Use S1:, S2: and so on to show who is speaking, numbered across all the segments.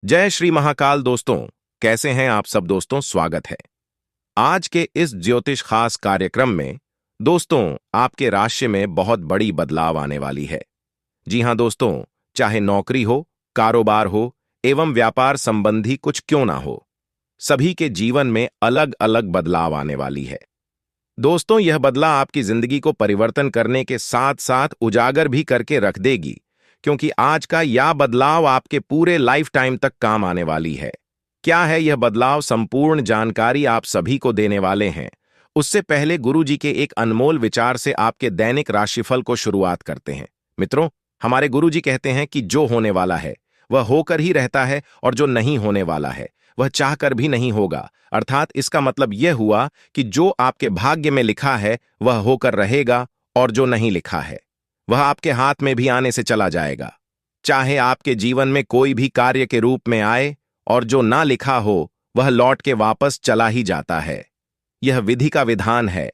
S1: जय श्री महाकाल दोस्तों। कैसे हैं आप सब दोस्तों? स्वागत है आज के इस ज्योतिष खास कार्यक्रम में। दोस्तों, आपके राशि में बहुत बड़ी बदलाव आने वाली है। जी हां दोस्तों, चाहे नौकरी हो, कारोबार हो एवं व्यापार संबंधी कुछ क्यों ना हो, सभी के जीवन में अलग अलग बदलाव आने वाली है। दोस्तों, यह बदलाव आपकी जिंदगी को परिवर्तन करने के साथ साथ उजागर भी करके रख देगी, क्योंकि आज का यह बदलाव आपके पूरे लाइफ टाइम तक काम आने वाली है। क्या है यह बदलाव? संपूर्ण जानकारी आप सभी को देने वाले हैं। उससे पहले गुरुजी के एक अनमोल विचार से आपके दैनिक राशिफल को शुरुआत करते हैं। मित्रों, हमारे गुरुजी कहते हैं कि जो होने वाला है वह होकर ही रहता है, और जो नहीं होने वाला है वह चाहकर भी नहीं होगा। अर्थात इसका मतलब यह हुआ कि जो आपके भाग्य में लिखा है वह होकर रहेगा, और जो नहीं लिखा है वह आपके हाथ में भी आने से चला जाएगा। चाहे आपके जीवन में कोई भी कार्य के रूप में आए, और जो ना लिखा हो वह लौट के वापस चला ही जाता है। यह विधि का विधान है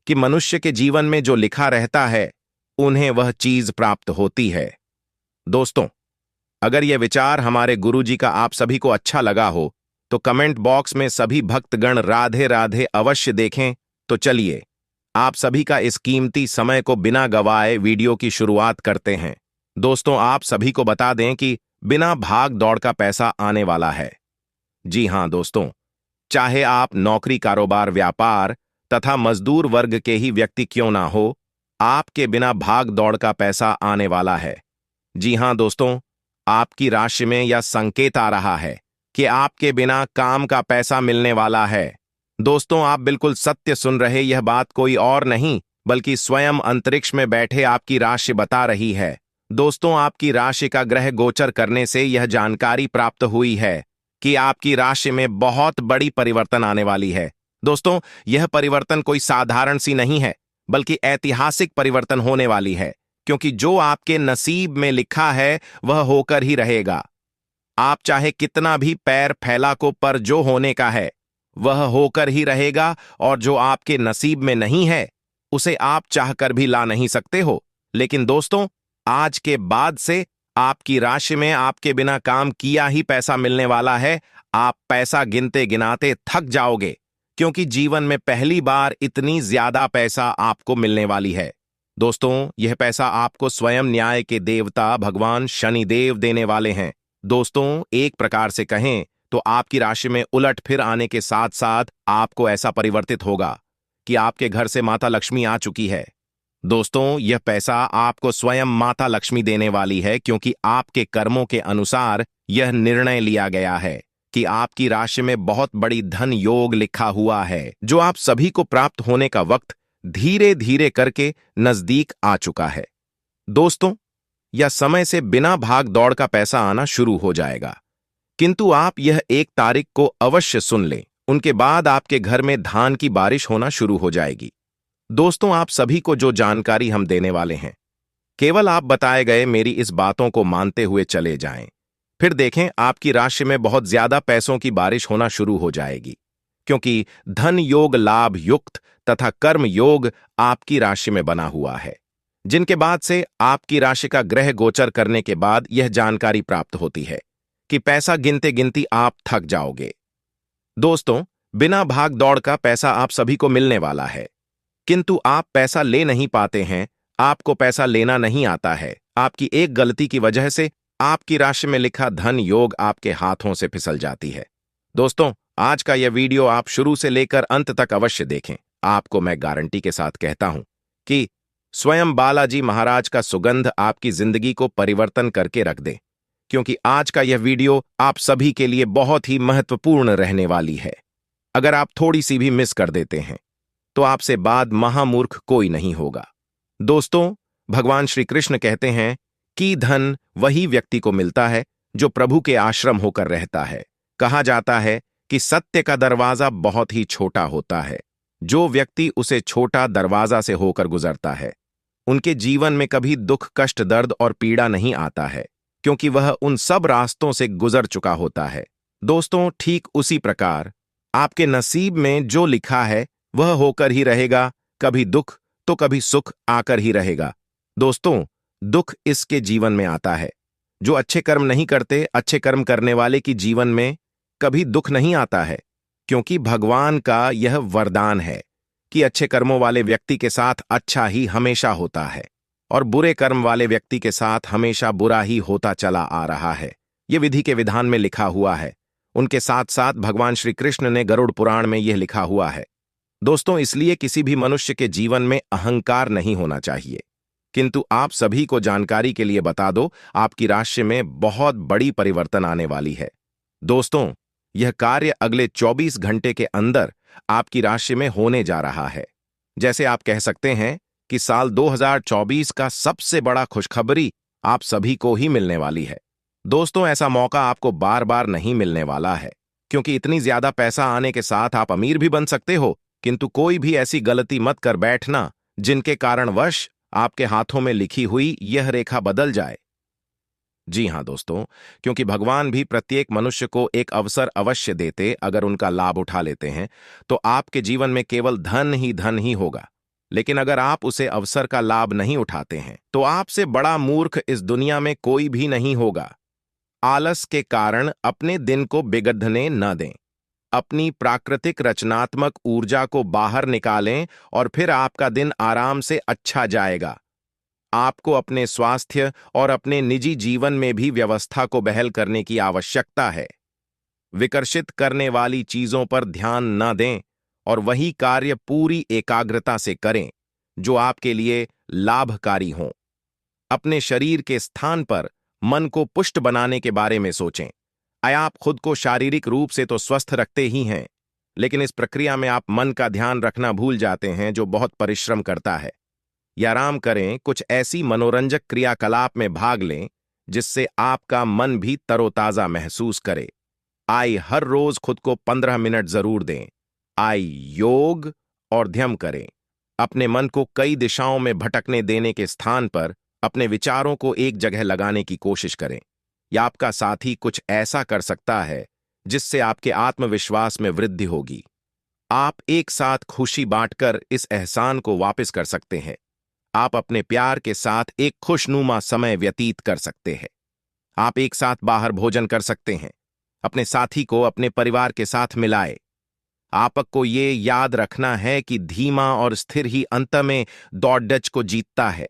S1: कि मनुष्य के जीवन में जो लिखा रहता है उन्हें वह चीज प्राप्त होती है। दोस्तों, अगर यह विचार हमारे गुरुजी का आप सभी को अच्छा लगा हो तो कमेंट बॉक्स में सभी भक्तगण राधे राधे अवश्य देखें। तो चलिए आप सभी का इस कीमती समय को बिना गवाए वीडियो की शुरुआत करते हैं। दोस्तों, आप सभी को बता दें कि बिना भाग दौड़ का पैसा आने वाला है। जी हां दोस्तों, चाहे आप नौकरी, कारोबार, व्यापार तथा मजदूर वर्ग के ही व्यक्ति क्यों ना हो, आपके बिना भाग दौड़ का पैसा आने वाला है। जी हां दोस्तों, आपकी राशि में यह संकेत आ रहा है कि आपके बिना काम का पैसा मिलने वाला है। दोस्तों, आप बिल्कुल सत्य सुन रहे। यह बात कोई और नहीं बल्कि स्वयं अंतरिक्ष में बैठे आपकी राशि बता रही है। दोस्तों, आपकी राशि का ग्रह गोचर करने से यह जानकारी प्राप्त हुई है कि आपकी राशि में बहुत बड़ी परिवर्तन आने वाली है। दोस्तों, यह परिवर्तन कोई साधारण सी नहीं है बल्कि ऐतिहासिक परिवर्तन होने वाली है, क्योंकि जो आपके नसीब में लिखा है वह होकर ही रहेगा। आप चाहे कितना भी पैर फैला को, पर जो होने का है वह होकर ही रहेगा, और जो आपके नसीब में नहीं है उसे आप चाहकर भी ला नहीं सकते हो। लेकिन दोस्तों, आज के बाद से आपकी राशि में आपके बिना काम किया ही पैसा मिलने वाला है। आप पैसा गिनते गिनाते थक जाओगे, क्योंकि जीवन में पहली बार इतनी ज्यादा पैसा आपको मिलने वाली है। दोस्तों, यह पैसा आपको स्वयं न्याय के देवता भगवान शनिदेव देने वाले हैं। दोस्तों, एक प्रकार से कहें तो आपकी राशि में उलट फिर आने के साथ साथ आपको ऐसा परिवर्तित होगा कि आपके घर से माता लक्ष्मी आ चुकी है। दोस्तों, यह पैसा आपको स्वयं माता लक्ष्मी देने वाली है, क्योंकि आपके कर्मों के अनुसार यह निर्णय लिया गया है कि आपकी राशि में बहुत बड़ी धन योग लिखा हुआ है, जो आप सभी को प्राप्त होने का वक्त धीरे धीरे करके नजदीक आ चुका है। दोस्तों, यह समय से बिना भाग दौड़ का पैसा आना शुरू हो जाएगा, किंतु आप यह 1 तारीख को अवश्य सुन लें। उनके बाद आपके घर में धान की बारिश होना शुरू हो जाएगी। दोस्तों, आप सभी को जो जानकारी हम देने वाले हैं, केवल आप बताए गए मेरी इस बातों को मानते हुए चले जाएं। फिर देखें आपकी राशि में बहुत ज्यादा पैसों की बारिश होना शुरू हो जाएगी, क्योंकि धन योग, लाभ युक्त तथा कर्म योग आपकी राशि में बना हुआ है, जिनके बाद से आपकी राशि का ग्रह गोचर करने के बाद यह जानकारी प्राप्त होती है कि पैसा गिनते गिनती आप थक जाओगे। दोस्तों, बिना भाग दौड़ का पैसा आप सभी को मिलने वाला है, किंतु आप पैसा ले नहीं पाते हैं। आपको पैसा लेना नहीं आता है। आपकी एक गलती की वजह से आपकी राशि में लिखा धन योग आपके हाथों से फिसल जाती है। दोस्तों, आज का यह वीडियो आप शुरू से लेकर अंत तक अवश्य देखें। आपको मैं गारंटी के साथ कहता हूं कि स्वयं बालाजी महाराज का सुगंध आपकी जिंदगी को परिवर्तन करके रख दे, क्योंकि आज का यह वीडियो आप सभी के लिए बहुत ही महत्वपूर्ण रहने वाली है। अगर आप थोड़ी सी भी मिस कर देते हैं तो आपसे बाद महामूर्ख कोई नहीं होगा। दोस्तों, भगवान श्री कृष्ण कहते हैं कि धन वही व्यक्ति को मिलता है जो प्रभु के आश्रम होकर रहता है। कहा जाता है कि सत्य का दरवाजा बहुत ही छोटा होता है। जो व्यक्ति उसे छोटा दरवाजा से होकर गुजरता है, उनके जीवन में कभी दुख, कष्ट, दर्द और पीड़ा नहीं आता है, क्योंकि वह उन सब रास्तों से गुजर चुका होता है। दोस्तों, ठीक उसी प्रकार आपके नसीब में जो लिखा है वह होकर ही रहेगा। कभी दुख तो कभी सुख आकर ही रहेगा। दोस्तों, दुख इसके जीवन में आता है जो अच्छे कर्म नहीं करते, अच्छे कर्म करने वाले की जीवन में कभी दुख नहीं आता है, क्योंकि भगवान का यह वरदान है कि अच्छे कर्मों वाले व्यक्ति के साथ अच्छा ही हमेशा होता है और बुरे कर्म वाले व्यक्ति के साथ हमेशा बुरा ही होता चला आ रहा है। यह विधि के विधान में लिखा हुआ है। उनके साथ साथ भगवान श्री कृष्ण ने गरुड़ पुराण में यह लिखा हुआ है। दोस्तों, इसलिए किसी भी मनुष्य के जीवन में अहंकार नहीं होना चाहिए। किंतु आप सभी को जानकारी के लिए बता दो, आपकी राशि में बहुत बड़ी परिवर्तन आने वाली है। दोस्तों, यह कार्य अगले 24 घंटे के अंदर आपकी राशि में होने जा रहा है। जैसे आप कह सकते हैं कि साल 2024 का सबसे बड़ा खुशखबरी आप सभी को ही मिलने वाली है। दोस्तों, ऐसा मौका आपको बार बार नहीं मिलने वाला है, क्योंकि इतनी ज्यादा पैसा आने के साथ आप अमीर भी बन सकते हो। किंतु कोई भी ऐसी गलती मत कर बैठना जिनके कारणवश आपके हाथों में लिखी हुई यह रेखा बदल जाए। जी हां दोस्तों, क्योंकि भगवान भी प्रत्येक मनुष्य को एक अवसर अवश्य देते, अगर उनका लाभ उठा लेते हैं तो आपके जीवन में केवल धन ही होगा। लेकिन अगर आप उसे अवसर का लाभ नहीं उठाते हैं तो आपसे बड़ा मूर्ख इस दुनिया में कोई भी नहीं होगा। आलस के कारण अपने दिन को बिगड़ने न दें। अपनी प्राकृतिक रचनात्मक ऊर्जा को बाहर निकालें और फिर आपका दिन आराम से अच्छा जाएगा। आपको अपने स्वास्थ्य और अपने निजी जीवन में भी व्यवस्था को बहाल करने की आवश्यकता है। विकर्षित करने वाली चीजों पर ध्यान न दें और वही कार्य पूरी एकाग्रता से करें जो आपके लिए लाभकारी हों। अपने शरीर के स्थान पर मन को पुष्ट बनाने के बारे में सोचें। आप खुद को शारीरिक रूप से तो स्वस्थ रखते ही हैं, लेकिन इस प्रक्रिया में आप मन का ध्यान रखना भूल जाते हैं, जो बहुत परिश्रम करता है। या आराम करें, कुछ ऐसी मनोरंजक क्रियाकलाप में भाग लें जिससे आपका मन भी तरोताजा महसूस करे। हर रोज खुद को 15 मिनट जरूर दें। योग और ध्यान करें। अपने मन को कई दिशाओं में भटकने देने के स्थान पर अपने विचारों को एक जगह लगाने की कोशिश करें। या आपका साथी कुछ ऐसा कर सकता है जिससे आपके आत्मविश्वास में वृद्धि होगी। आप एक साथ खुशी बांटकर इस एहसान को वापस कर सकते हैं। आप अपने प्यार के साथ एक खुशनुमा समय व्यतीत कर सकते हैं। आप एक साथ बाहर भोजन कर सकते हैं। अपने साथी को अपने परिवार के साथ मिलाए। आपको ये याद रखना है कि धीमा और स्थिर ही अंत में दौड़ को जीतता है।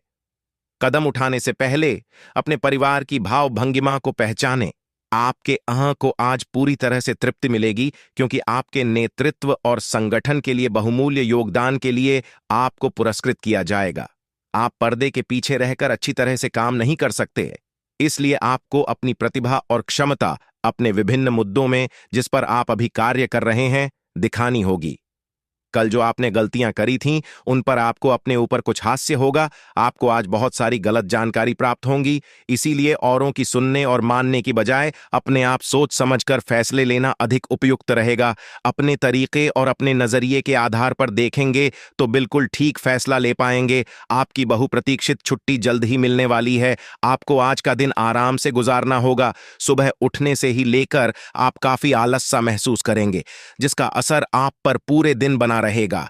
S1: कदम उठाने से पहले अपने परिवार की भाव भंगिमा को पहचानें। आपके को आज पूरी तरह से तृप्ति मिलेगी, क्योंकि आपके नेतृत्व और संगठन के लिए बहुमूल्य योगदान के लिए आपको पुरस्कृत किया जाएगा। आप पर्दे के पीछे रहकर अच्छी तरह से काम नहीं कर सकते, इसलिए आपको अपनी प्रतिभा और क्षमता अपने विभिन्न मुद्दों में जिस पर आप अभी कार्य कर रहे हैं दिखानी होगी। कल जो आपने गलतियां करी थीं उन पर आपको अपने ऊपर कुछ हास्य होगा। आपको आज बहुत सारी गलत जानकारी प्राप्त होंगी, इसीलिए औरों की सुनने और मानने की बजाय अपने आप सोच समझकर फैसले लेना अधिक उपयुक्त रहेगा। अपने तरीके और अपने नजरिए के आधार पर देखेंगे तो बिल्कुल ठीक फैसला ले पाएंगे। आपकी बहुप्रतीक्षित छुट्टी जल्द ही मिलने वाली है। आपको आज का दिन आराम से गुजारना होगा। सुबह उठने से ही लेकर आप काफी आलस सा महसूस करेंगे, जिसका असर आप पर पूरे दिन बना रहेगा।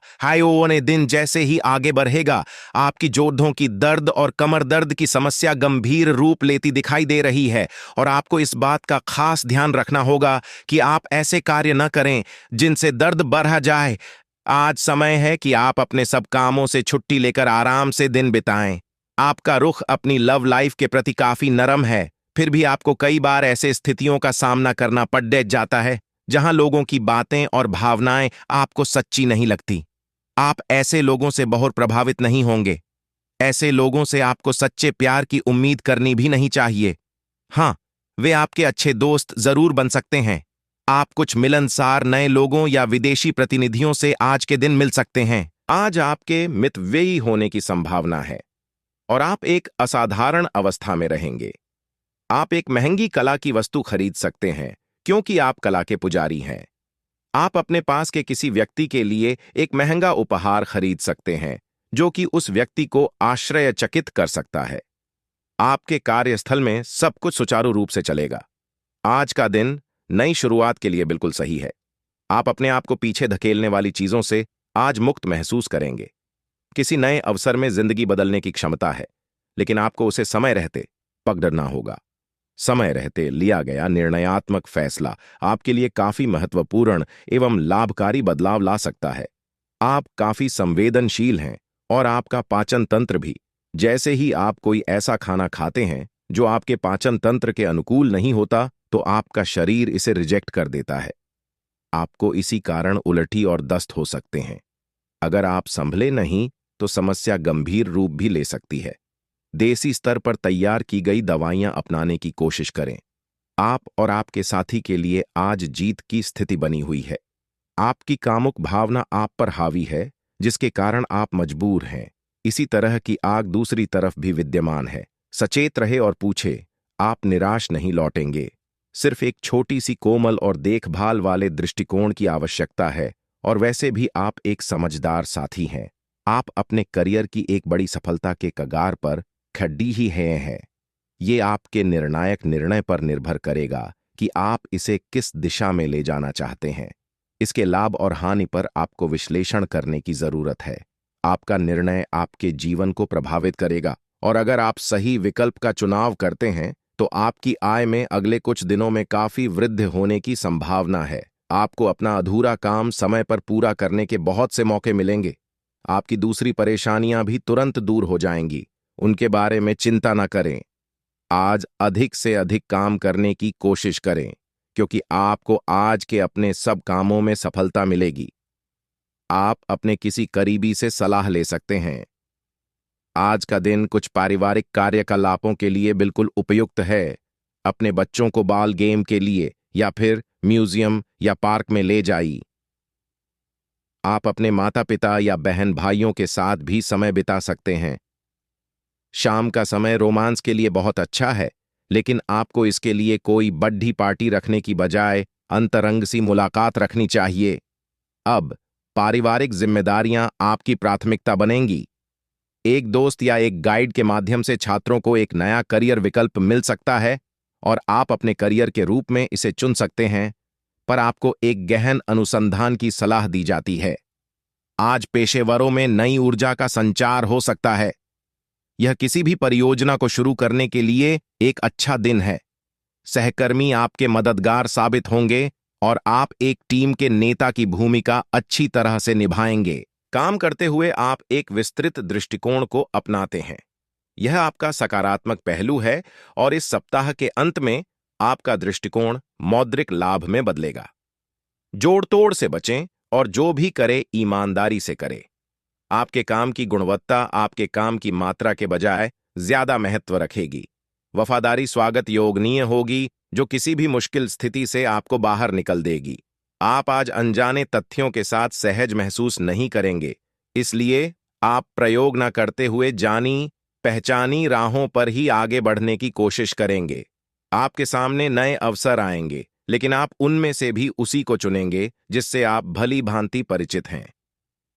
S1: ने दिन जैसे ही आगे बढ़ेगा, आपकी जोड़ों की दर्द और कमर दर्द की समस्या गंभीर रूप लेती दिखाई दे रही है और आपको इस बात का खास ध्यान रखना होगा कि आप ऐसे कार्य न करें जिनसे दर्द बढ़ जाए। आज समय है कि आप अपने सब कामों से छुट्टी लेकर आराम से दिन बिताएं। आपका रुख अपनी लव लाइफ के प्रति काफी नरम है, फिर भी आपको कई बार ऐसे स्थितियों का सामना करना पड़ जाता है जहां लोगों की बातें और भावनाएं आपको सच्ची नहीं लगती। आप ऐसे लोगों से बहुत प्रभावित नहीं होंगे। ऐसे लोगों से आपको सच्चे प्यार की उम्मीद करनी भी नहीं चाहिए। हाँ, वे आपके अच्छे दोस्त जरूर बन सकते हैं। आप कुछ मिलनसार नए लोगों या विदेशी प्रतिनिधियों से आज के दिन मिल सकते हैं। आज आपके मितव्ययी होने की संभावना है और आप एक असाधारण अवस्था में रहेंगे। आप एक महंगी कला की वस्तु खरीद सकते हैं, क्योंकि आप कला के पुजारी हैं। आप अपने पास के किसी व्यक्ति के लिए एक महंगा उपहार खरीद सकते हैं, जो कि उस व्यक्ति को आश्चर्यचकित कर सकता है। आपके कार्यस्थल में सब कुछ सुचारू रूप से चलेगा। आज का दिन नई शुरुआत के लिए बिल्कुल सही है। आप अपने आप को पीछे धकेलने वाली चीजों से आज मुक्त महसूस करेंगे। किसी नए अवसर में जिंदगी बदलने की क्षमता है, लेकिन आपको उसे समय रहते पकड़ना होगा। समय रहते लिया गया निर्णयात्मक फैसला आपके लिए काफी महत्वपूर्ण एवं लाभकारी बदलाव ला सकता है। आप काफी संवेदनशील हैं और आपका पाचन तंत्र भी। जैसे ही आप कोई ऐसा खाना खाते हैं जो आपके पाचन तंत्र के अनुकूल नहीं होता, तो आपका शरीर इसे रिजेक्ट कर देता है। आपको इसी कारण उल्टी और दस्त हो सकते हैं। अगर आप संभले नहीं तो समस्या गंभीर रूप भी ले सकती है। देसी स्तर पर तैयार की गई दवाइयां अपनाने की कोशिश करें। आप और आपके साथी के लिए आज जीत की स्थिति बनी हुई है। आपकी कामुक भावना आप पर हावी है, जिसके कारण आप मजबूर हैं। इसी तरह की आग दूसरी तरफ भी विद्यमान है। सचेत रहे और पूछे, आप निराश नहीं लौटेंगे। सिर्फ एक छोटी सी कोमल और देखभाल वाले दृष्टिकोण की आवश्यकता है, और वैसे भी आप एक समझदार साथी हैं। आप अपने करियर की एक बड़ी सफलता के कगार पर खड़ी ही हैं। ये आपके निर्णायक निर्णय पर निर्भर करेगा कि आप इसे किस दिशा में ले जाना चाहते हैं। इसके लाभ और हानि पर आपको विश्लेषण करने की जरूरत है। आपका निर्णय आपके जीवन को प्रभावित करेगा, और अगर आप सही विकल्प का चुनाव करते हैं तो आपकी आय में अगले कुछ दिनों में काफी वृद्धि होने की संभावना है। आपको अपना अधूरा काम समय पर पूरा करने के बहुत से मौके मिलेंगे। आपकी दूसरी परेशानियां भी तुरंत दूर हो जाएंगी। उनके बारे में चिंता न करें। आज अधिक से अधिक काम करने की कोशिश करें, क्योंकि आपको आज के अपने सब कामों में सफलता मिलेगी। आप अपने किसी करीबी से सलाह ले सकते हैं। आज का दिन कुछ पारिवारिक कार्यकलापों के लिए बिल्कुल उपयुक्त है। अपने बच्चों को बॉल गेम के लिए या फिर म्यूजियम या पार्क में ले जाइए। आप अपने माता पिता या बहन भाइयों के साथ भी समय बिता सकते हैं। शाम का समय रोमांस के लिए बहुत अच्छा है, लेकिन आपको इसके लिए कोई बड्ढी पार्टी रखने की बजाय अंतरंग सी मुलाकात रखनी चाहिए। अब पारिवारिक जिम्मेदारियां आपकी प्राथमिकता बनेंगी। एक दोस्त या एक गाइड के माध्यम से छात्रों को एक नया करियर विकल्प मिल सकता है, और आप अपने करियर के रूप में इसे चुन सकते हैं, पर आपको एक गहन अनुसंधान की सलाह दी जाती है। आज पेशेवरों में नई ऊर्जा का संचार हो सकता है। यह किसी भी परियोजना को शुरू करने के लिए एक अच्छा दिन है। सहकर्मी आपके मददगार साबित होंगे और आप एक टीम के नेता की भूमिका अच्छी तरह से निभाएंगे। काम करते हुए आप एक विस्तृत दृष्टिकोण को अपनाते हैं। यह आपका सकारात्मक पहलू है, और इस सप्ताह के अंत में आपका दृष्टिकोण मौद्रिक लाभ में बदलेगा। जोड़ तोड़ से बचें और जो भी करे ईमानदारी से करे। आपके काम की गुणवत्ता आपके काम की मात्रा के बजाय ज्यादा महत्व रखेगी। वफादारी स्वागत योग्य होगी, जो किसी भी मुश्किल स्थिति से आपको बाहर निकल देगी। आप आज अनजाने तथ्यों के साथ सहज महसूस नहीं करेंगे, इसलिए आप प्रयोग न करते हुए जानी पहचानी राहों पर ही आगे बढ़ने की कोशिश करेंगे। आपके सामने नए अवसर आएंगे, लेकिन आप उनमें से भी उसी को चुनेंगे जिससे आप भली भांति परिचित हैं।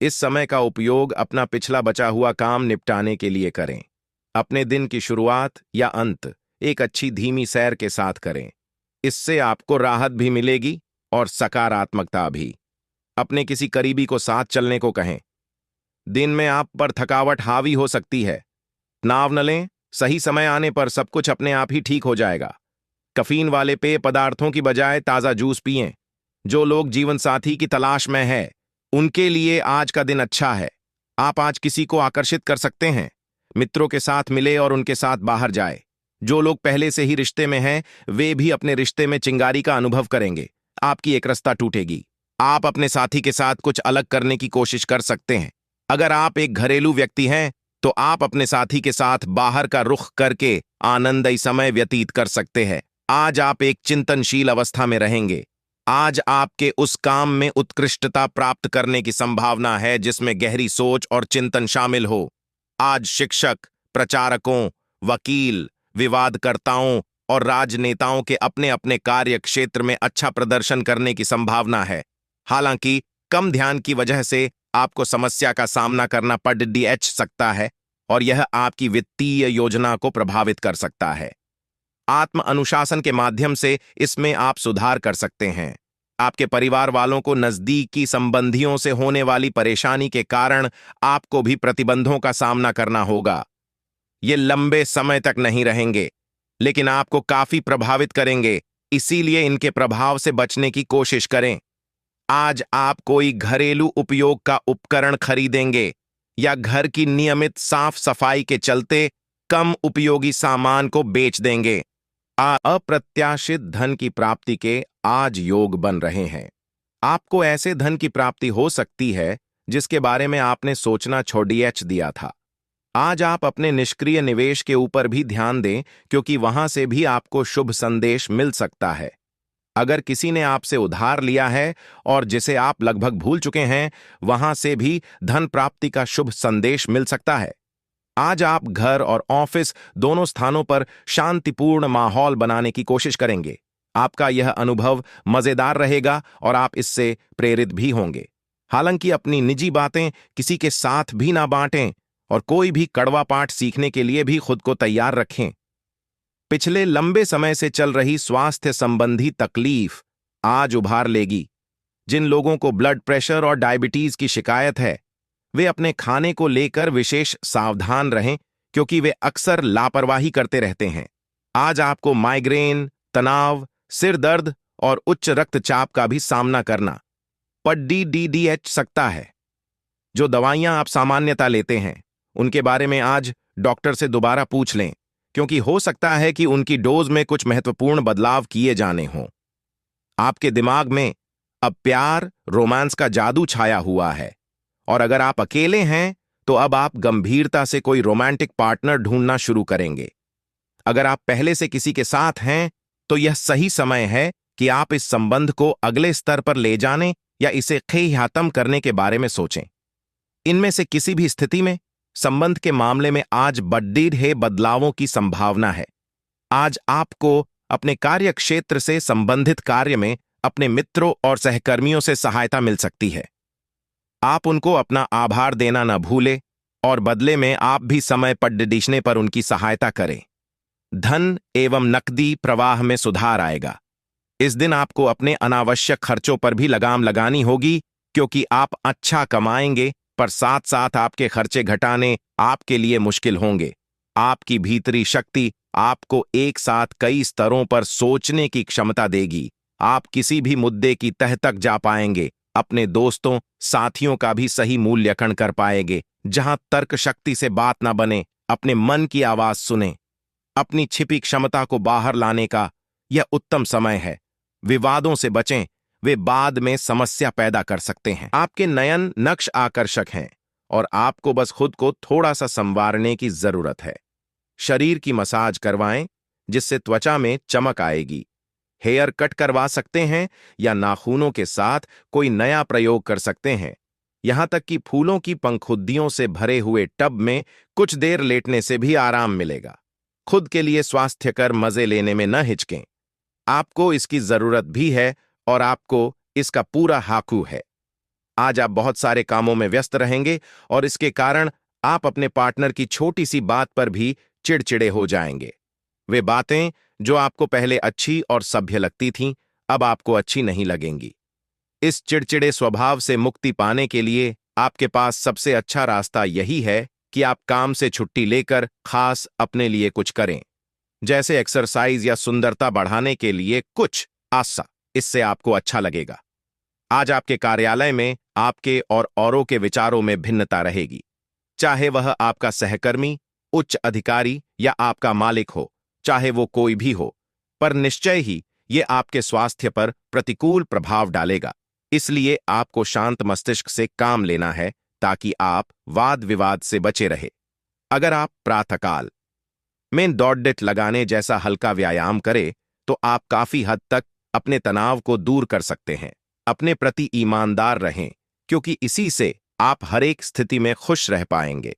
S1: इस समय का उपयोग अपना पिछला बचा हुआ काम निपटाने के लिए करें। अपने दिन की शुरुआत या अंत एक अच्छी धीमी सैर के साथ करें। इससे आपको राहत भी मिलेगी और सकारात्मकता भी। अपने किसी करीबी को साथ चलने को कहें। दिन में आप पर थकावट हावी हो सकती है। तनाव न लें, सही समय आने पर सब कुछ अपने आप ही ठीक हो जाएगा। कैफीन वाले पेय पदार्थों की बजाय ताज़ा जूस पिएं। जो लोग जीवन साथी की तलाश में है, उनके लिए आज का दिन अच्छा है। आप आज किसी को आकर्षित कर सकते हैं। मित्रों के साथ मिले और उनके साथ बाहर जाए। जो लोग पहले से ही रिश्ते में हैं, वे भी अपने रिश्ते में चिंगारी का अनुभव करेंगे। आपकी एक रास्ता टूटेगी। आप अपने साथी के साथ कुछ अलग करने की कोशिश कर सकते हैं। अगर आप एक घरेलू व्यक्ति हैं, तो आप अपने साथी के साथ बाहर का रुख करके आनंदमय समय व्यतीत कर सकते हैं। आज आप एक चिंतनशील अवस्था में रहेंगे। आज आपके उस काम में उत्कृष्टता प्राप्त करने की संभावना है जिसमें गहरी सोच और चिंतन शामिल हो। आज शिक्षक, प्रचारकों, वकील, विवादकर्ताओं और राजनेताओं के अपने अपने कार्य क्षेत्र में अच्छा प्रदर्शन करने की संभावना है। हालांकि कम ध्यान की वजह से आपको समस्या का सामना करना पड़ सकता है, और यह आपकी वित्तीय योजना को प्रभावित कर सकता है। आत्म अनुशासन के माध्यम से इसमें आप सुधार कर सकते हैं। आपके परिवार वालों को नजदीकी संबंधियों से होने वाली परेशानी के कारण आपको भी प्रतिबंधों का सामना करना होगा। ये लंबे समय तक नहीं रहेंगे। लेकिन आपको काफी प्रभावित करेंगे, इसीलिए इनके प्रभाव से बचने की कोशिश करें। आज आप कोई घरेलू उपयोग का उपकरण खरीदेंगे या घर की नियमित साफ सफाई के चलते कम उपयोगी सामान को बेच देंगे। अप्रत्याशित धन की प्राप्ति के आज योग बन रहे हैं। आपको ऐसे धन की प्राप्ति हो सकती है जिसके बारे में आपने सोचना छोड़ दिया था। आज आप अपने निष्क्रिय निवेश के ऊपर भी ध्यान दें, क्योंकि वहां से भी आपको शुभ संदेश मिल सकता है। अगर किसी ने आपसे उधार लिया है और जिसे आप लगभग भूल चुके हैं, वहां से भी धन प्राप्ति का शुभ संदेश मिल सकता है। आज आप घर और ऑफिस दोनों स्थानों पर शांतिपूर्ण माहौल बनाने की कोशिश करेंगे। आपका यह अनुभव मजेदार रहेगा और आप इससे प्रेरित भी होंगे। हालांकि अपनी निजी बातें किसी के साथ भी ना बांटें और कोई भी कड़वा पाठ सीखने के लिए भी खुद को तैयार रखें। पिछले लंबे समय से चल रही स्वास्थ्य संबंधी तकलीफ आज उभार लेगी। जिन लोगों को ब्लड प्रेशर और डायबिटीज की शिकायत है, वे अपने खाने को लेकर विशेष सावधान रहें, क्योंकि वे अक्सर लापरवाही करते रहते हैं। आज आपको माइग्रेन, तनाव, सिर दर्द और उच्च रक्तचाप का भी सामना करना पड़ सकता है। जो दवाइयां आप सामान्यतः लेते हैं, उनके बारे में आज डॉक्टर से दोबारा पूछ लें, क्योंकि हो सकता है कि उनकी डोज में कुछ महत्वपूर्ण बदलाव किए जाने हों। आपके दिमाग में अब प्यार, रोमांस का जादू छाया हुआ है, और अगर आप अकेले हैं तो अब आप गंभीरता से कोई रोमांटिक पार्टनर ढूंढना शुरू करेंगे। अगर आप पहले से किसी के साथ हैं तो यह सही समय है कि आप इस संबंध को अगले स्तर पर ले जाने या इसे खत्म करने के बारे में सोचें। इनमें से किसी भी स्थिति में संबंध के मामले में आज बड़े बदलावों की संभावना है। आज आपको अपने कार्य क्षेत्र से संबंधित कार्य में अपने मित्रों और सहकर्मियों से सहायता मिल सकती है। आप उनको अपना आभार देना न भूलें और बदले में आप भी समय पड़ने पर उनकी सहायता करें। धन एवं नकदी प्रवाह में सुधार आएगा। इस दिन आपको अपने अनावश्यक खर्चों पर भी लगाम लगानी होगी, क्योंकि आप अच्छा कमाएंगे पर साथ साथ आपके खर्चे घटाने आपके लिए मुश्किल होंगे। आपकी भीतरी शक्ति आपको एक साथ कई स्तरों पर सोचने की क्षमता देगी। आप किसी भी मुद्दे की तह तक जा पाएंगे, अपने दोस्तों साथियों का भी सही मूल्यांकन कर पाएंगे। जहां तर्क शक्ति से बात ना बने, अपने मन की आवाज सुने। अपनी छिपी क्षमता को बाहर लाने का यह उत्तम समय है। विवादों से बचें, वे बाद में समस्या पैदा कर सकते हैं। आपके नयन नक्श आकर्षक हैं और आपको बस खुद को थोड़ा सा संवारने की जरूरत है। शरीर की मसाज करवाएं, जिससे त्वचा में चमक आएगी। हेयर कट करवा सकते हैं या नाखूनों के साथ कोई नया प्रयोग कर सकते हैं। यहां तक कि फूलों की पंखुद्दियों से भरे हुए टब में कुछ देर लेटने से भी आराम मिलेगा। खुद के लिए स्वास्थ्यकर मजे लेने में न हिचकें। आपको इसकी जरूरत भी है और आपको इसका पूरा हाकू है। आज आप बहुत सारे कामों में व्यस्त रहेंगे और इसके कारण आप अपने पार्टनर की छोटी सी बात पर भी चिड़चिड़े हो जाएंगे। वे बातें जो आपको पहले अच्छी और सभ्य लगती थीं, अब आपको अच्छी नहीं लगेंगी। इस चिड़चिड़े स्वभाव से मुक्ति पाने के लिए आपके पास सबसे अच्छा रास्ता यही है कि आप काम से छुट्टी लेकर खास अपने लिए कुछ करें, जैसे एक्सरसाइज या सुंदरता बढ़ाने के लिए कुछ आसा। इससे आपको अच्छा लगेगा। आज आपके कार्यालय में आपके और औरों के विचारों में भिन्नता रहेगी, चाहे वह आपका सहकर्मी, उच्च अधिकारी या आपका मालिक हो, चाहे वो कोई भी हो, पर निश्चय ही ये आपके स्वास्थ्य पर प्रतिकूल प्रभाव डालेगा। इसलिए आपको शांत मस्तिष्क से काम लेना है ताकि आप वाद विवाद से बचे रहे। अगर आप प्रातःकाल में दौड़ लगाने जैसा हल्का व्यायाम करें तो आप काफी हद तक अपने तनाव को दूर कर सकते हैं। अपने प्रति ईमानदार रहें, क्योंकि इसी से आप हर एक स्थिति में खुश रह पाएंगे।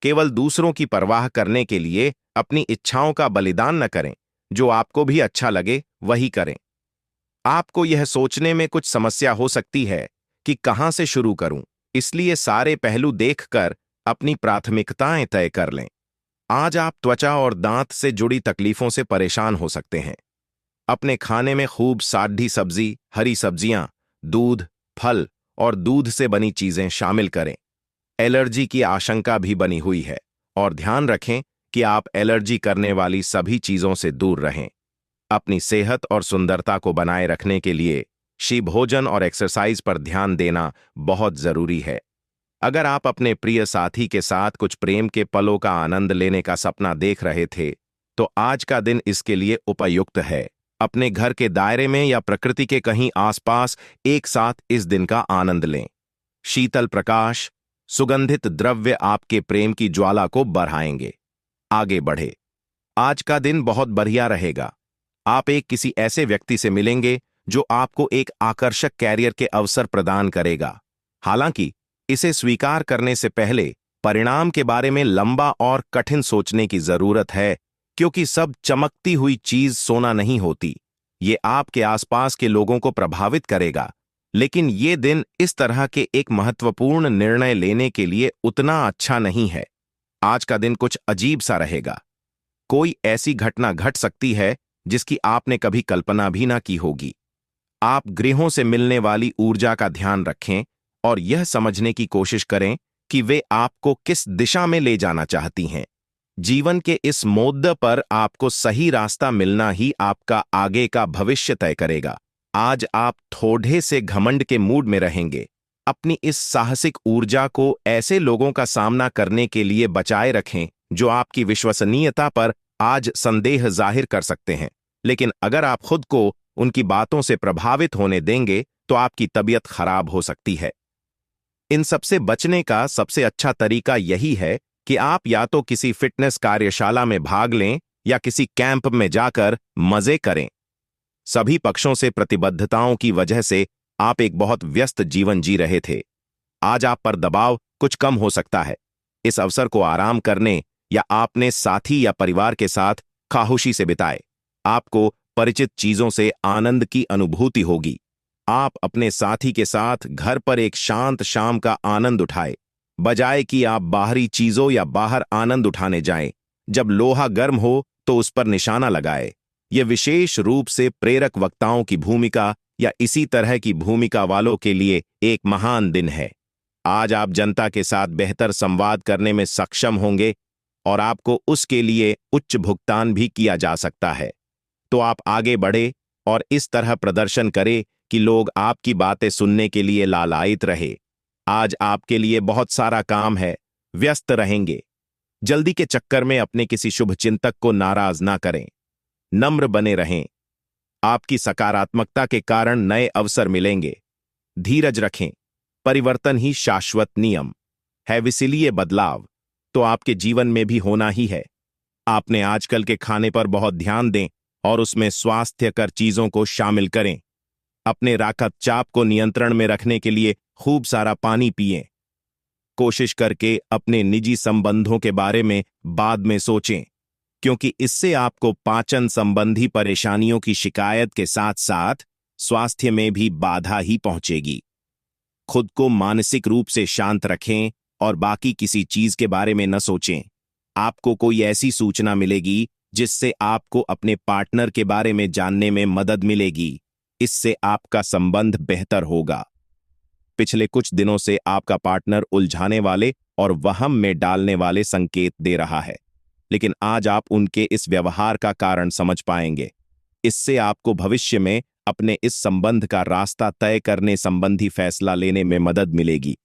S1: केवल दूसरों की परवाह करने के लिए अपनी इच्छाओं का बलिदान न करें। जो आपको भी अच्छा लगे वही करें। आपको यह सोचने में कुछ समस्या हो सकती है कि कहां से शुरू करूं, इसलिए सारे पहलू देखकर अपनी प्राथमिकताएं तय कर लें। आज आप त्वचा और दांत से जुड़ी तकलीफों से परेशान हो सकते हैं। अपने खाने में खूब सादी सब्जी, हरी सब्जियां, दूध, फल और दूध से बनी चीजें शामिल करें। एलर्जी की आशंका भी बनी हुई है और ध्यान रखें कि आप एलर्जी करने वाली सभी चीजों से दूर रहें। अपनी सेहत और सुंदरता को बनाए रखने के लिए शी भोजन और एक्सरसाइज पर ध्यान देना बहुत जरूरी है। अगर आप अपने प्रिय साथी के साथ कुछ प्रेम के पलों का आनंद लेने का सपना देख रहे थे, तो आज का दिन इसके लिए उपयुक्त है। अपने घर के दायरे में या प्रकृति के कहीं आसपास एक साथ इस दिन का आनंद लें। शीतल प्रकाश, सुगंधित द्रव्य आपके प्रेम की ज्वाला को बढ़ाएंगे। आगे बढ़े। आज का दिन बहुत बढ़िया रहेगा। आप एक किसी ऐसे व्यक्ति से मिलेंगे जो आपको एक आकर्षक कैरियर के अवसर प्रदान करेगा। हालांकि इसे स्वीकार करने से पहले परिणाम के बारे में लंबा और कठिन सोचने की जरूरत है, क्योंकि सब चमकती हुई चीज सोना नहीं होती। ये आपके आसपास के लोगों को प्रभावित करेगा, लेकिन ये दिन इस तरह के एक महत्वपूर्ण निर्णय लेने के लिए उतना अच्छा नहीं है। आज का दिन कुछ अजीब सा रहेगा। कोई ऐसी घटना घट सकती है जिसकी आपने कभी कल्पना भी ना की होगी। आप ग्रहों से मिलने वाली ऊर्जा का ध्यान रखें और यह समझने की कोशिश करें कि वे आपको किस दिशा में ले जाना चाहती हैं। जीवन के इस मोड़ पर आपको सही रास्ता मिलना ही आपका आगे का भविष्य तय करेगा। आज आप थोड़े से घमंड के मूड में रहेंगे। अपनी इस साहसिक ऊर्जा को ऐसे लोगों का सामना करने के लिए बचाए रखें जो आपकी विश्वसनीयता पर आज संदेह जाहिर कर सकते हैं, लेकिन अगर आप खुद को उनकी बातों से प्रभावित होने देंगे तो आपकी तबीयत खराब हो सकती है। इन सबसे बचने का सबसे अच्छा तरीका यही है कि आप या तो किसी फिटनेस कार्यशाला में भाग लें या किसी कैंप में जाकर मजे करें। सभी पक्षों से प्रतिबद्धताओं की वजह से आप एक बहुत व्यस्त जीवन जी रहे थे। आज आप पर दबाव कुछ कम हो सकता है। इस अवसर को आराम करने या आपने साथी या परिवार के साथ खामोशी से बिताए। आपको परिचित चीजों से आनंद की अनुभूति होगी। आप अपने साथी के साथ घर पर एक शांत शाम का आनंद उठाए, बजाय कि आप बाहरी चीजों या बाहर आनंद उठाने जाएं। जब लोहा गर्म हो तो उस पर निशाना लगाए। यह विशेष रूप से प्रेरक वक्ताओं की भूमिका या इसी तरह की भूमिका वालों के लिए एक महान दिन है। आज आप जनता के साथ बेहतर संवाद करने में सक्षम होंगे और आपको उसके लिए उच्च भुगतान भी किया जा सकता है। तो आप आगे बढ़े और इस तरह प्रदर्शन करें कि लोग आपकी बातें सुनने के लिए लालायित रहे। आज आपके लिए बहुत सारा काम है, व्यस्त रहेंगे। जल्दी के चक्कर में अपने किसी शुभचिंतक को नाराज ना करें। नम्र बने रहें। आपकी सकारात्मकता के कारण नए अवसर मिलेंगे। धीरज रखें। परिवर्तन ही शाश्वत नियम है, इसीलिए बदलाव तो आपके जीवन में भी होना ही है। आपने आजकल के खाने पर बहुत ध्यान दें और उसमें स्वास्थ्यकर चीजों को शामिल करें। अपने रक्तचाप को नियंत्रण में रखने के लिए खूब सारा पानी पिएं। कोशिश करके अपने निजी संबंधों के बारे में बाद में सोचें, क्योंकि इससे आपको पाचन संबंधी परेशानियों की शिकायत के साथ साथ स्वास्थ्य में भी बाधा ही पहुंचेगी। खुद को मानसिक रूप से शांत रखें और बाकी किसी चीज के बारे में न सोचें। आपको कोई ऐसी सूचना मिलेगी जिससे आपको अपने पार्टनर के बारे में जानने में मदद मिलेगी। इससे आपका संबंध बेहतर होगा। पिछले कुछ दिनों से आपका पार्टनर उलझाने वाले और वहम में डालने वाले संकेत दे रहा है, लेकिन आज आप उनके इस व्यवहार का कारण समझ पाएंगे। इससे आपको भविष्य में अपने इस संबंध का रास्ता तय करने संबंधी फैसला लेने में मदद मिलेगी।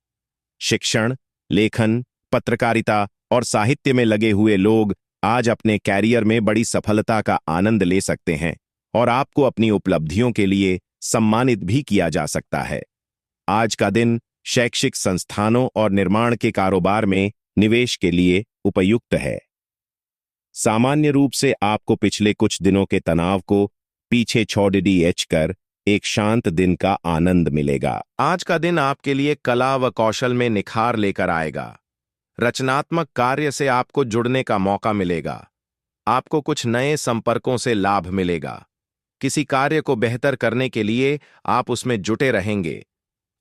S1: शिक्षण, लेखन, पत्रकारिता और साहित्य में लगे हुए लोग आज अपने कैरियर में बड़ी सफलता का आनंद ले सकते हैं और आपको अपनी उपलब्धियों के लिए सम्मानित भी किया जा सकता है। आज का दिन शैक्षिक संस्थानों और निर्माण के कारोबार में निवेश के लिए उपयुक्त है। सामान्य रूप से आपको पिछले कुछ दिनों के तनाव को पीछे छोड़ कर एक शांत दिन का आनंद मिलेगा। आज का दिन आपके लिए कला व कौशल में निखार लेकर आएगा। रचनात्मक कार्य से आपको जुड़ने का मौका मिलेगा। आपको कुछ नए संपर्कों से लाभ मिलेगा। किसी कार्य को बेहतर करने के लिए आप उसमें जुटे रहेंगे।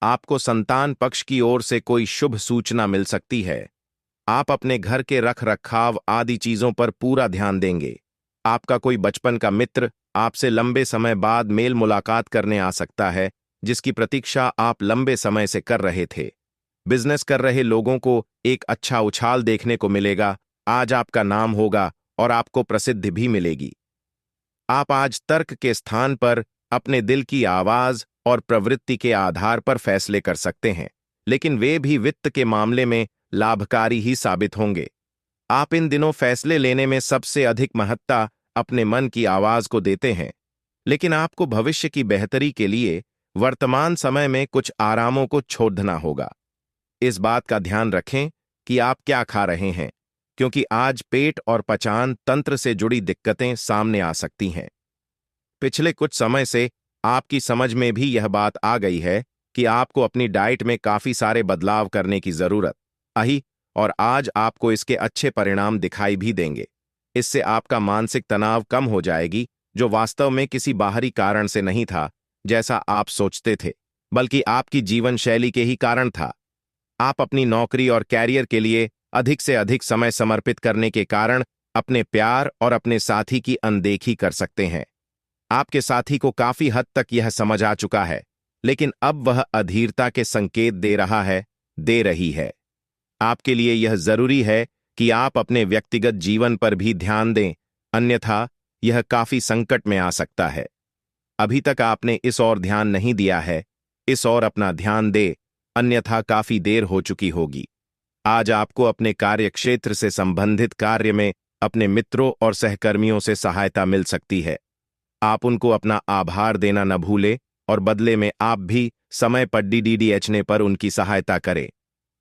S1: आपको संतान पक्ष की ओर से कोई शुभ सूचना मिल सकती है। आप अपने घर के रख रखाव आदि चीजों पर पूरा ध्यान देंगे। आपका कोई बचपन का मित्र आपसे लंबे समय बाद मेल मुलाकात करने आ सकता है, जिसकी प्रतीक्षा आप लंबे समय से कर रहे थे। बिजनेस कर रहे लोगों को एक अच्छा उछाल देखने को मिलेगा। आज आपका नाम होगा और आपको प्रसिद्धि भी मिलेगी। आप आज तर्क के स्थान पर अपने दिल की आवाज और प्रवृत्ति के आधार पर फैसले कर सकते हैं, लेकिन वे भी वित्त के मामले में लाभकारी ही साबित होंगे। आप इन दिनों फैसले लेने में सबसे अधिक महत्ता अपने मन की आवाज को देते हैं, लेकिन आपको भविष्य की बेहतरी के लिए वर्तमान समय में कुछ आरामों को छोड़ना होगा। इस बात का ध्यान रखें कि आप क्या खा रहे हैं, क्योंकि आज पेट और पचान तंत्र से जुड़ी दिक्कतें सामने आ सकती हैं। पिछले कुछ समय से आपकी समझ में भी यह बात आ गई है कि आपको अपनी डाइट में काफी सारे बदलाव करने की जरूरत आई, और आज आपको इसके अच्छे परिणाम दिखाई भी देंगे। इससे आपका मानसिक तनाव कम हो जाएगी, जो वास्तव में किसी बाहरी कारण से नहीं था जैसा आप सोचते थे, बल्कि आपकी जीवन शैली के ही कारण था। आप अपनी नौकरी और कैरियर के लिए अधिक से अधिक समय समर्पित करने के कारण अपने प्यार और अपने साथी की अनदेखी कर सकते हैं। आपके साथी को काफी हद तक यह समझ आ चुका है, लेकिन अब वह अधीरता के संकेत दे रही है। आपके लिए यह जरूरी है कि आप अपने व्यक्तिगत जीवन पर भी ध्यान दें, अन्यथा यह काफी संकट में आ सकता है। अभी तक आपने इस ओर ध्यान नहीं दिया है, इस ओर अपना ध्यान दे, अन्यथा काफी देर हो चुकी होगी। आज आपको अपने कार्य क्षेत्र से संबंधित कार्य में अपने मित्रों और सहकर्मियों से सहायता मिल सकती है। आप उनको अपना आभार देना न भूलें और बदले में आप भी समय पर डीडीएचने पर उनकी सहायता करें।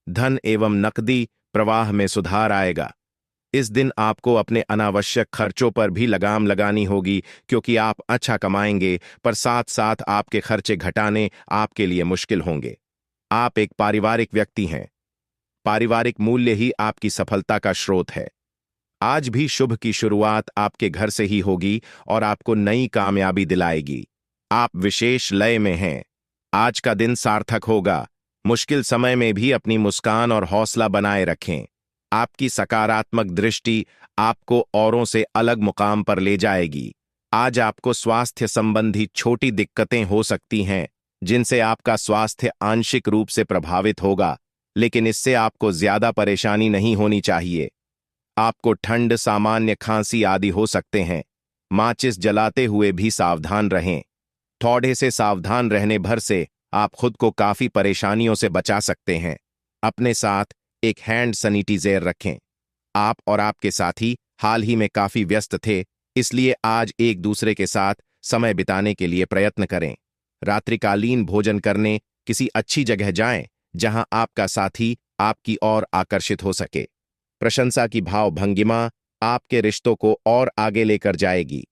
S1: धन एवं नकदी प्रवाह में सुधार आएगा। इस दिन आपको अपने अनावश्यक खर्चों पर भी लगाम लगानी होगी, क्योंकि आप अच्छा कमाएंगे पर साथ साथ आपके खर्चे घटाने आपके लिए मुश्किल होंगे। आप एक पारिवारिक व्यक्ति हैं। पारिवारिक मूल्य ही आपकी सफलता का स्रोत है। आज भी शुभ की शुरुआत आपके घर से ही होगी और आपको नई कामयाबी दिलाएगी। आप विशेष लय में हैं। आज का दिन सार्थक होगा। मुश्किल समय में भी अपनी मुस्कान और हौसला बनाए रखें। आपकी सकारात्मक दृष्टि आपको औरों से अलग मुकाम पर ले जाएगी। आज आपको स्वास्थ्य संबंधी छोटी दिक्कतें हो सकती हैं, जिनसे आपका स्वास्थ्य आंशिक रूप से प्रभावित होगा, लेकिन इससे आपको ज्यादा परेशानी नहीं होनी चाहिए। आपको ठंड, सामान्य खांसी आदि हो सकते हैं। माचिस जलाते हुए भी सावधान रहें। थोड़े से सावधान रहने भर से आप खुद को काफी परेशानियों से बचा सकते हैं। अपने साथ एक हैंड सैनिटाइजर रखें। आप और आपके साथी हाल ही में काफी व्यस्त थे, इसलिए आज एक दूसरे के साथ समय बिताने के लिए प्रयत्न करें। रात्रिकालीन भोजन करने किसी अच्छी जगह जाएं, जहां आपका साथी आपकी ओर आकर्षित हो सके। प्रशंसा की भाव भंगिमा आपके रिश्तों को और आगे लेकर जाएगी।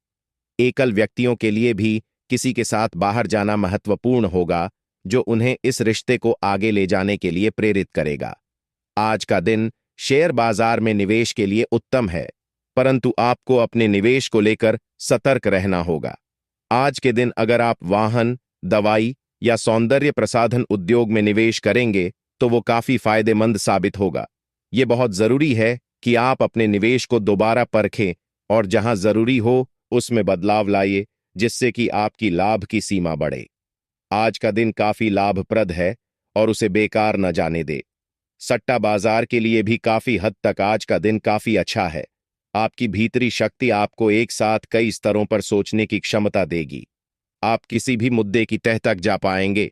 S1: एकल व्यक्तियों के लिए भी किसी के साथ बाहर जाना महत्वपूर्ण होगा, जो उन्हें इस रिश्ते को आगे ले जाने के लिए प्रेरित करेगा। आज का दिन शेयर बाजार में निवेश के लिए उत्तम है, परंतु आपको अपने निवेश को लेकर सतर्क रहना होगा। आज के दिन अगर आप वाहन, दवाई या सौंदर्य प्रसाधन उद्योग में निवेश करेंगे तो वो काफी फायदेमंद साबित होगा। ये बहुत जरूरी है कि आप अपने निवेश को दोबारा परखें और जहां जरूरी हो उसमें बदलाव लाइए, जिससे कि आपकी लाभ की सीमा बढ़े। आज का दिन काफी लाभप्रद है और उसे बेकार न जाने दे। सट्टा बाजार के लिए भी काफी हद तक आज का दिन काफी अच्छा है। आपकी भीतरी शक्ति आपको एक साथ कई स्तरों पर सोचने की क्षमता देगी। आप किसी भी मुद्दे की तह तक जा पाएंगे।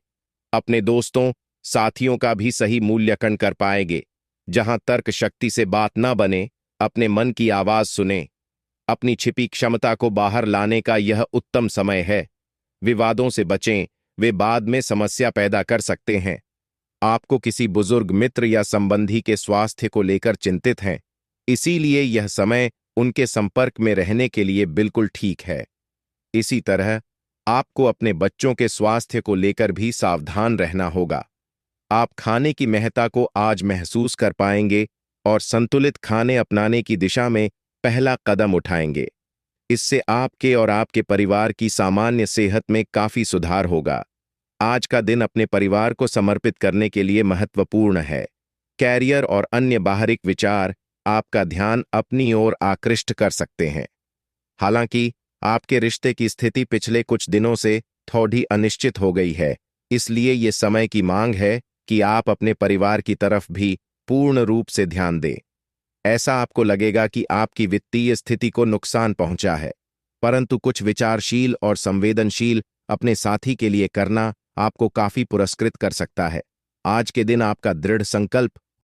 S1: अपने दोस्तों, साथियों का भी सही मूल्यांकन कर पाएंगे। जहां तर्क शक्ति से बात न बने, अपने मन की आवाज सुने। अपनी छिपी क्षमता को बाहर लाने का यह उत्तम समय है। विवादों से बचें, वे बाद में समस्या पैदा कर सकते हैं। आपको किसी बुजुर्ग मित्र या संबंधी के स्वास्थ्य को लेकर चिंतित हैं, इसीलिए यह समय उनके संपर्क में रहने के लिए बिल्कुल ठीक है। इसी तरह आपको अपने बच्चों के स्वास्थ्य को लेकर भी सावधान रहना होगा। आप खाने की महत्ता को आज महसूस कर पाएंगे और संतुलित खाने अपनाने की दिशा में पहला कदम उठाएंगे। इससे आपके और आपके परिवार की सामान्य सेहत में काफी सुधार होगा। आज का दिन अपने परिवार को समर्पित करने के लिए महत्वपूर्ण है। कैरियर और अन्य बाहरिक विचार आपका ध्यान अपनी ओर आकृष्ट कर सकते हैं। हालांकि आपके रिश्ते की स्थिति पिछले कुछ दिनों से थोड़ी अनिश्चित हो गई है, इसलिए ये समय की मांग है कि आप अपने परिवार की तरफ भी पूर्ण रूप से ध्यान दें। ऐसा आपको लगेगा कि आपकी वित्तीय स्थिति को नुकसान पहुंचा है, परंतु कुछ विचारशील और संवेदनशील अपने साथी के लिए करना आपको काफी पुरस्कृत कर सकता है। आज के दिन आपका दृढ़ संकल्प